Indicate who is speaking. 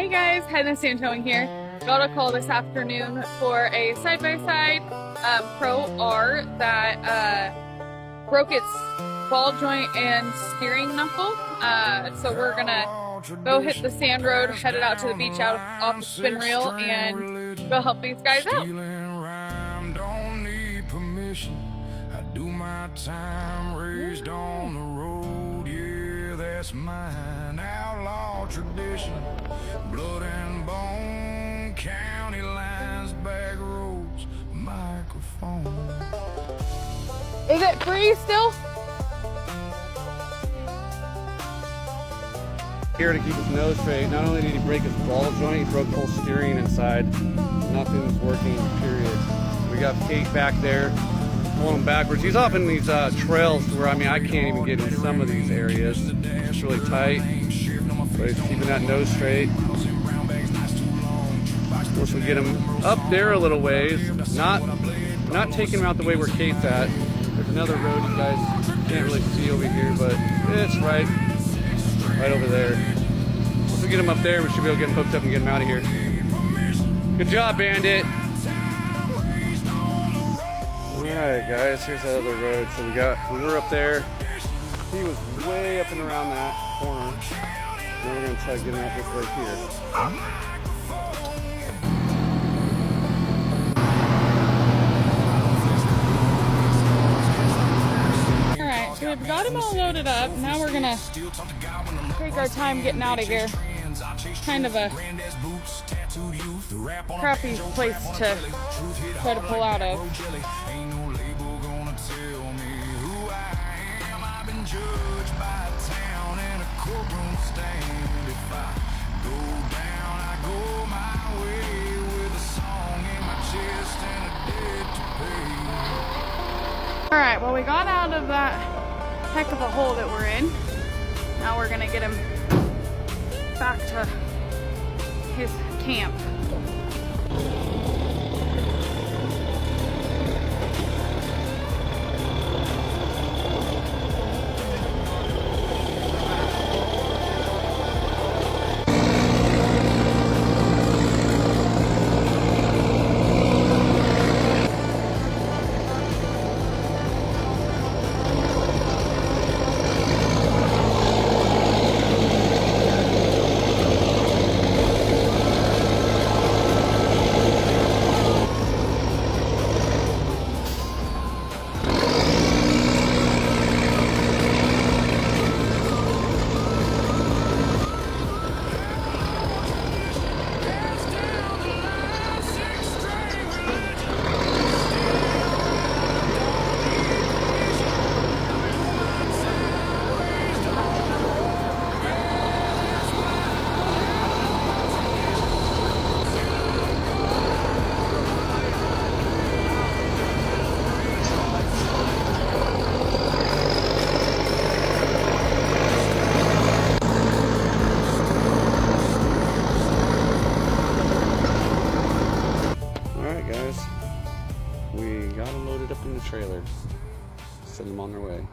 Speaker 1: Hey guys, Headless Sand Towing here. Got a call this afternoon for a side-by-side Pro R that broke its ball joint and steering knuckle. So we're gonna go hit the sand road, headed out to the beach out off the spin reel, and go help these guys out. Do my time raised on the road, yeah, that's mine. Outlaw tradition, blood and bone, county lines, back roads, microphone. Is it free still?
Speaker 2: Here to keep his nose straight. Not only did he break his ball joint, he broke the whole steering inside. Nothing's working, period. We got Kate back there. Going backwards. He's off in these trails where I can't even get in some of these areas. It's really tight, but he's keeping that nose straight. Once we get him up there a little ways, not taking him out the way where Kate's at. There's another road you guys can't really see over here, but it's right over there. Once we get him up there, we should be able to get him hooked up and get him out of here. Good job, Bandit. Alright guys, here's that other road. So we were up there. He was way up and around that corner. Now we're going to try to get him out this way here.
Speaker 1: Alright, so we've got him all loaded up. Now we're going to take our time getting out of here. Kind of a crappy place to try to pull out of. Judged by a town and a courtroom stand. If I go down, I go my way with a song in my chest and a debt to pay. Alright, well we got out of that heck of a hole that we're in. Now we're gonna get him back to his camp.
Speaker 2: We got them loaded up in the trailer. Send them on their way.